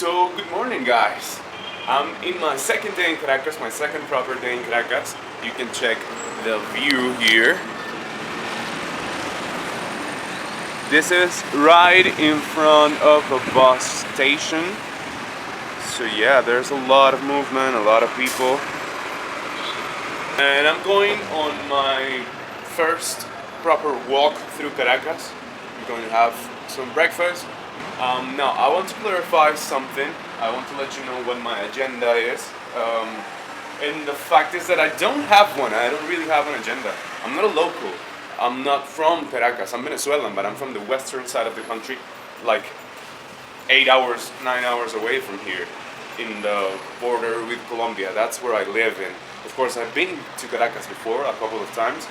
So, good morning, guys. I'm in my second day in Caracas, my second proper day in Caracas. You can check the view here. This is right in front of a bus station. So yeah, there's a lot of movement, a lot of people. And I'm going on my first proper walk through Caracas. I'm going to have some breakfast. Now, I want to clarify something. I want to let you know what my agenda is. And the fact is that I don't have one. I don't really have an agenda. I'm not a local. I'm not from Caracas. I'm Venezuelan, but I'm from the western side of the country, like 8 hours, 9 hours away from here, in the border with Colombia. That's where I live in. Of course, I've been to Caracas before a couple of times,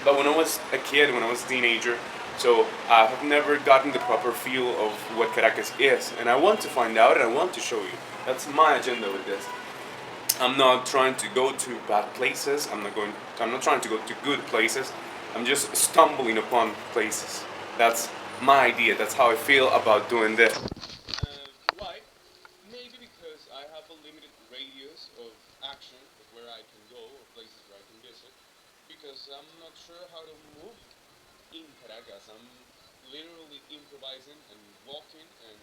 but when I was a kid, when I was a teenager, so I have never gotten the proper feel of what Caracas is, and I want to find out and I want to show you. That's my agenda with this. I'm not trying to go to bad places. I'm not trying to go to good places. I'm just stumbling upon places. That's my idea. That's how I feel about doing this. Why? Maybe because I have a limited radius of action of where I can go or places where I can visit. Because I'm not sure how to move in Caracas. I'm literally improvising and walking and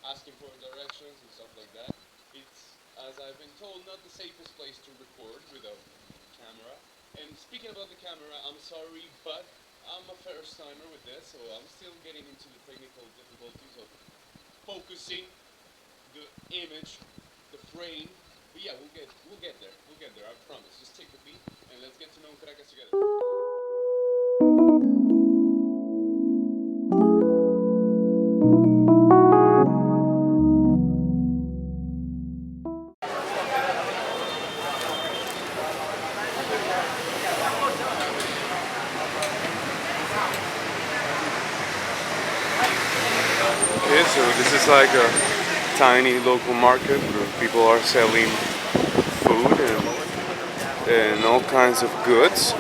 asking for directions and stuff like that. It's, as I've been told, not the safest place to record without camera. And speaking about the camera, I'm sorry, but I'm a first timer with this, so I'm still getting into the technical difficulties of focusing the image, the frame. But yeah, we'll get there. We'll get there, I promise. Just take a beat and let's get to know Caracas together. Okay, so this is like a tiny local market where people are selling food and all kinds of goods.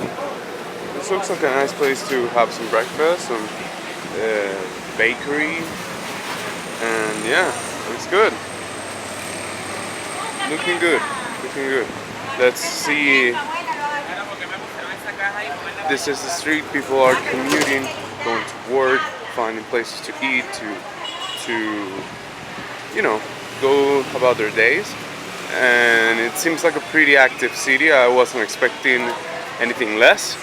This looks like a nice place to have some breakfast, some bakery, and yeah, it's good. Looking good, looking good. Let's see. This is the street. People are commuting, going to work, finding places to eat, to go about their days. And it seems like a pretty active city. I wasn't expecting anything less.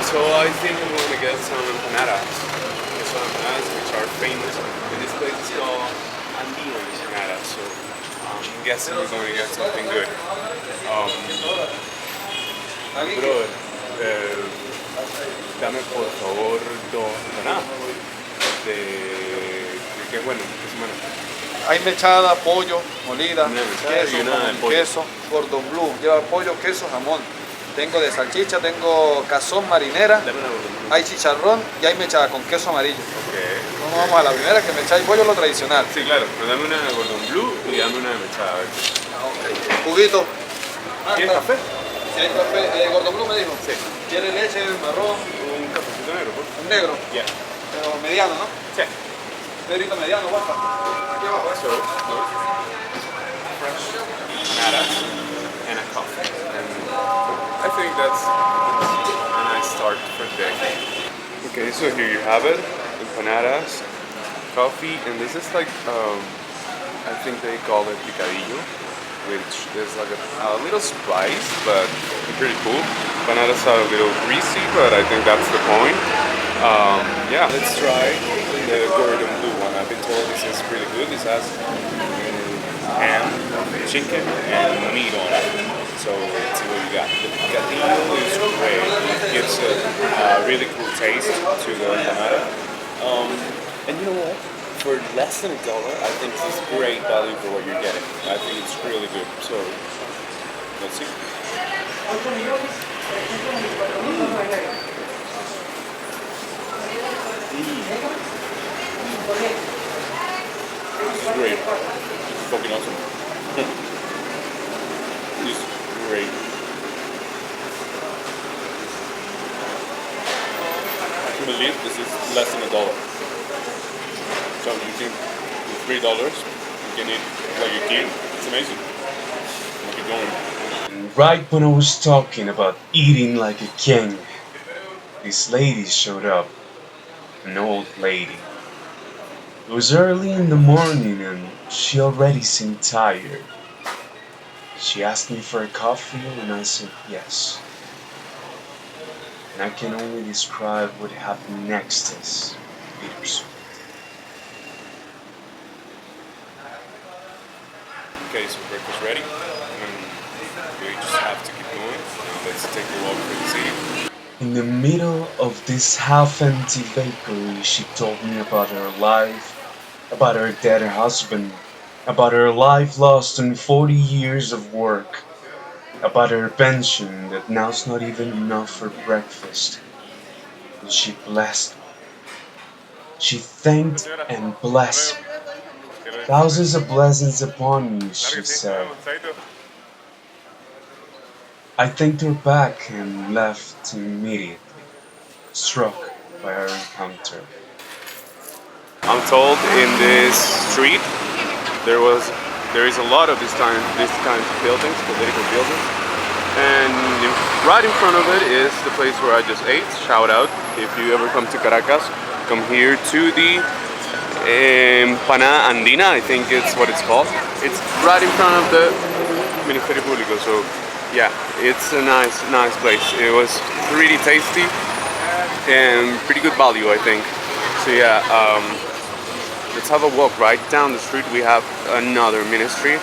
So I think I'm going to get some empanadas. Some empanadas which are famous. And this place is called Andino empanadas. So I'm guessing we're going to get something good. Bro, dame por favor dos empanadas. ¿Qué es bueno? ¿Qué es bueno? Hay mechada, pollo, molida, queso, pollo. queso, cordon bleu, lleva pollo, queso, jamón. Tengo de salchicha, tengo cazón marinera, hay chicharrón y hay mechada con queso amarillo. Okay. Entonces vamos a la primera, que mechada y pollo, lo tradicional. Sí, claro, pero dame una de cordon bleu y dame una de mechada. Okay. Juguito. ¿Quieres café? Si hay café, cordon bleu me dijo. Sí. ¿Quiere leche, marrón? Un cafecito negro, por favor. Un negro. Yeah. Pero mediano, ¿no? Sí. Pedrito mediano, guapa. Aquí abajo, So, fresh empanadas and a coffee. And I think that's a nice start for the day. Okay, so here you have it. Empanadas, coffee, and this is like, I think they call it picadillo, which is like a little spice, but pretty cool. Empanadas are a little greasy, but I think that's the point. Yeah, let's try the cordon bleu one. I've been told this is really good. This has ham, chicken, and meat on it. So let's see what we got. The picadillo is great. It gives a really cool taste to the empanada. And you know what? For less than $1, I think this is great value for what you're getting. I think it's really good. So let's see. This is great. It's fucking awesome. This is great. I can't believe this is less than $1. So you think with $3, can eat like a king. It's amazing. Keep going. And right when I was talking about eating like a king, this lady showed up. An old lady. It was early in the morning and she already seemed tired. She asked me for a coffee and I said yes. And I can only describe what happened next as bittersweet. Okay, so breakfast ready. And we just have to keep going. Now let's take a walk through the city. In the middle of this half-empty bakery, she told me about her life, about her dead husband, about her life lost in 40 years of work, about her pension that now's not even enough for breakfast. And she blessed me. She thanked and blessed me. Thousands of blessings upon you, she said. I thanked her back and left immediately, struck by our encounter. I'm told in this street there is a lot of this kind of buildings, political buildings, and right in front of it is the place where I just ate. Shout out if you ever come to Caracas, come here to the Empanada Andina, I think it's what it's called. It's right in front of the Ministerio Público, so yeah, it's a nice place. It was pretty tasty and pretty good value, I think. So yeah, let's have a walk. Right down the street we have another ministry.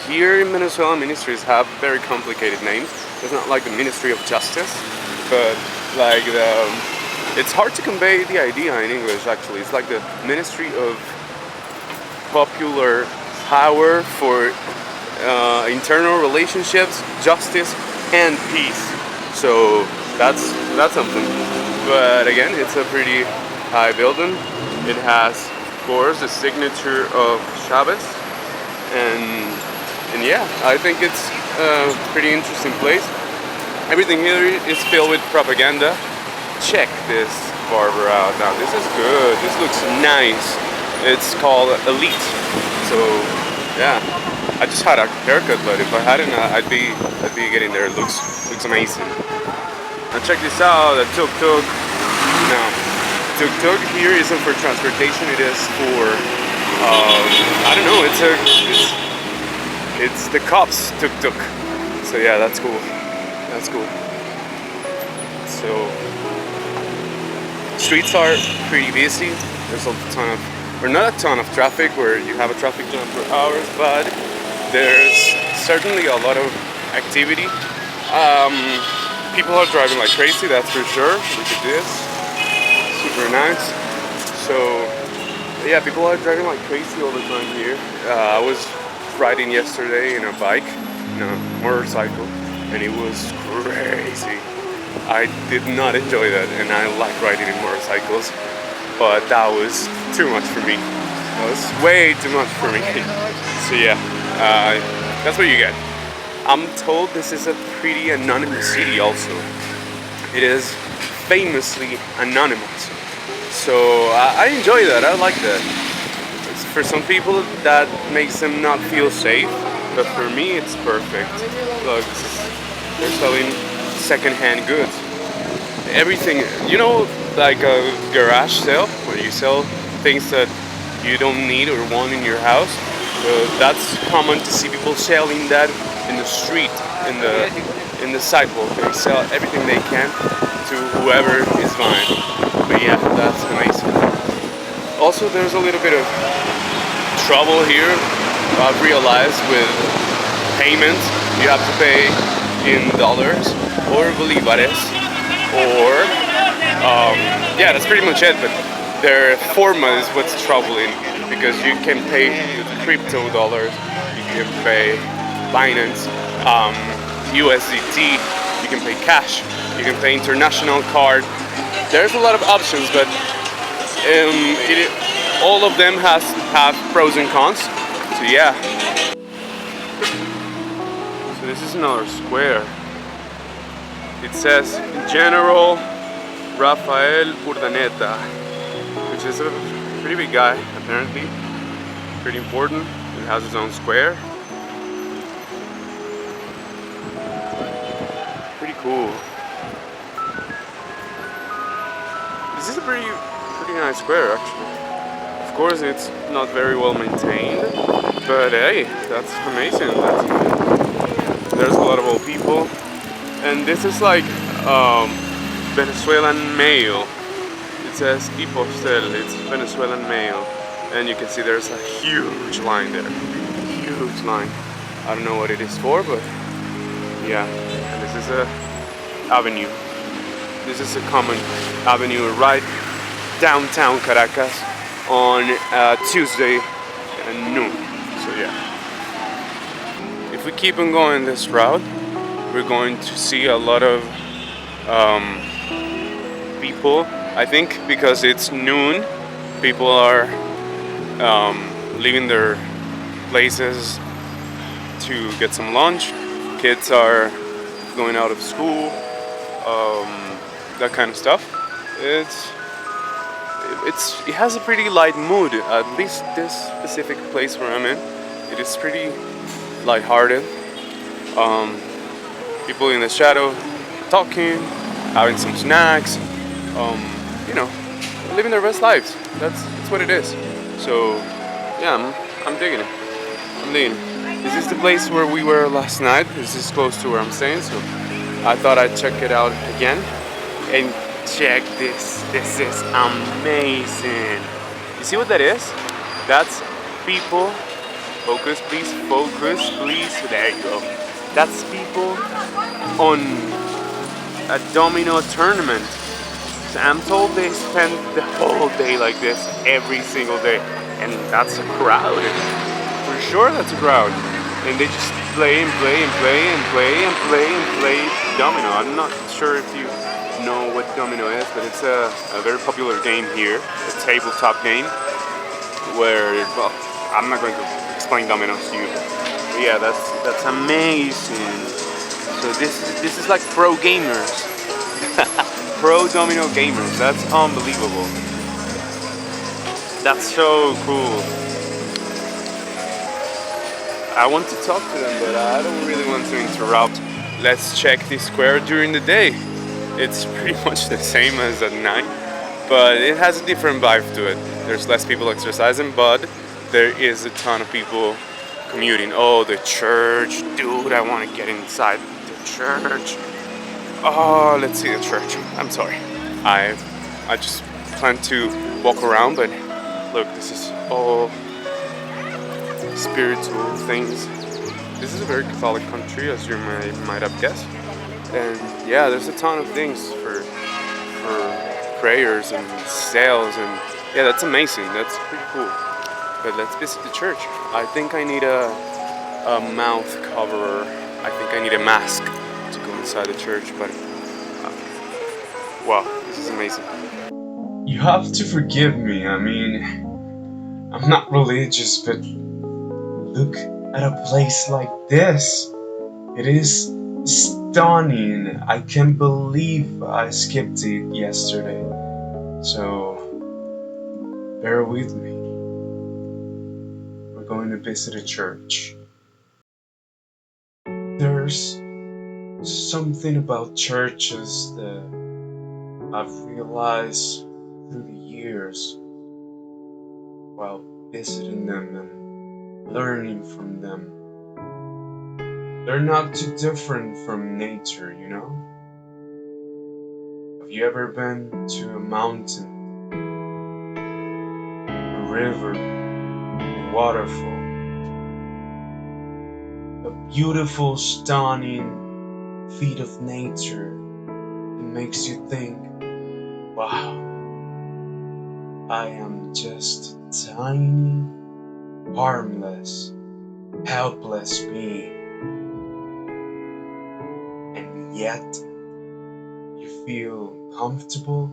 Here in Venezuela, ministries have very complicated names. It's not like the Ministry of Justice, but like it's hard to convey the idea in English actually. It's like the Ministry of Popular Power for Internal Relationships, Justice, and Peace. So that's something. But again, it's a pretty high building. It has, of course, the signature of Chavez, and yeah, I think it's a pretty interesting place. Everything here is filled with propaganda. Check this barber out. Now this is good. This looks nice. It's called Elite. So yeah, I just had a haircut, but if I hadn't, I'd be getting there. It looks amazing. Now check this out. The tuk-tuk. Now, tuk-tuk here isn't for transportation. It is for I don't know. It's the cops tuk-tuk. So yeah, that's cool. That's cool. So streets are pretty busy. There's a ton of, or not a ton of traffic where you have a traffic jam for hours, but there's certainly a lot of activity. People are driving like crazy, that's for sure. Look at this, super nice. So yeah, people are driving like crazy all the time here. I was riding yesterday in a bike, in a motorcycle, and it was crazy. I did not enjoy that, and I like riding in motorcycles, but that was too much for me. That was way too much for me. So yeah, that's what you get. I'm told this is a pretty anonymous city also. It is famously anonymous. So I enjoy that, I like that. For some people that makes them not feel safe, but for me it's perfect. Look, they're selling second-hand goods. Everything, you know, like a garage sale where you sell things that you don't need or want in your house. That's common to see people selling that in the street, in the sidewalk. They sell everything they can to whoever is buying. But yeah, that's amazing. Also, there's a little bit of trouble here. I've realized with payment, you have to pay in dollars or bolivares, or yeah, that's pretty much it. But their format is what's troubling, because you can pay with crypto dollars, you can pay Binance, USDT, you can pay cash, you can pay international card. There's a lot of options, but all of them have pros and cons. So yeah. So this is another square. It says General Rafael Urdaneta, which is a pretty big guy, apparently. pretty important. It has its own square. Pretty cool. This is a pretty nice square actually. Of course it's not very well maintained, but hey, that's amazing. There's a lot of old people. And this is like Venezuelan mail. It says Postel, it's Venezuelan mail. And you can see there's a huge line there. Huge line. I don't know what it is for, but yeah. And this is a avenue. This is a common avenue right downtown Caracas on Tuesday at noon. So yeah. If we keep on going this route, we're going to see a lot of people. I think because it's noon, people are leaving their places to get some lunch. Kids are going out of school, that kind of stuff. It has a pretty light mood. At least this specific place where I'm in, it is pretty lighthearted. People in the shadow talking, having some snacks, you know, living their best lives. That's what it is. So yeah, I'm digging it. I'm digging it. This is the place where we were last night. This is close to where I'm staying, so I thought I'd check it out again. And check this. This is amazing. You see what that is? That's people. Focus, please. Focus, please. There you go. That's people on a domino tournament. So I'm told they spend the whole day like this every single day. And that's a crowd. For sure that's a crowd. And they just play and play and play and play and play and play domino. I'm not sure if you know what domino is, but it's a very popular game here. A tabletop game where, well, I'm not going to explain dominoes to you. But yeah, that's amazing. So this is like pro gamers. Pro domino gamers. That's unbelievable. That's so cool. I want to talk to them, but I don't really want to interrupt. Let's check this square during the day. It's pretty much the same as at night, but it has a different vibe to it. There's less people exercising, but there is a ton of people commuting. Oh, the church. Dude, I want to get inside the church. Oh, let's see the church. I'm sorry. I just plan to walk around, but look, this is all spiritual things. This is a very Catholic country, as you might have guessed. And yeah, there's a ton of things for prayers and sales, and yeah, that's amazing. That's pretty cool. But let's visit the church. I think I need a mouth cover. I think I need a mask to go inside the church, but wow, this is amazing. You have to forgive me, I mean, I'm not religious, but look at a place like this. It is stunning. I can't believe I skipped it yesterday. So, bear with me. We're going to visit a church. There's something about churches that I've realized through the years while visiting them and learning from them. They're not too different from nature, you know? Have you ever been to a mountain, a river, a waterfall? A beautiful, stunning feat of nature that makes you think, wow, I am just a tiny, harmless, helpless being. And yet, you feel comfortable,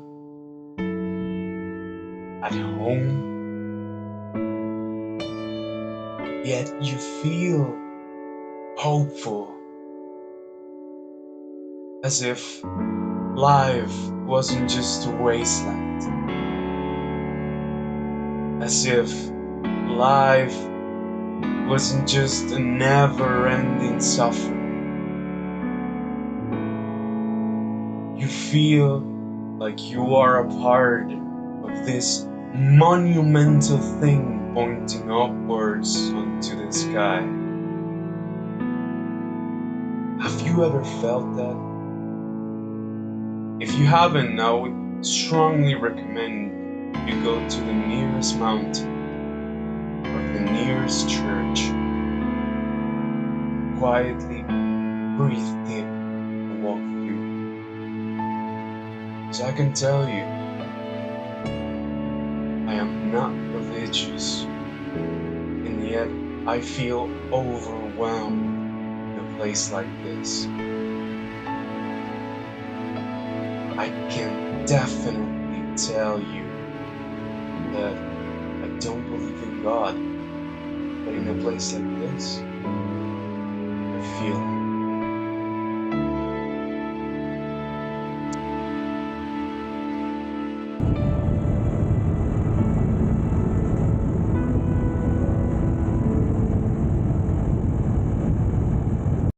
at home, yet you feel hopeful, as if life wasn't just a wasteland, as if life wasn't just a never-ending suffering. You feel like you are a part of this monumental thing pointing upwards onto the sky. Have you ever felt that? If you haven't, I would strongly recommend you go to the nearest mountain or the nearest church. Quietly breathe deep and walk through. Because I can tell you, I am not religious, and yet I feel overwhelmed in a place like this. I can definitely tell you that I don't believe in God, but in a place like this, I feel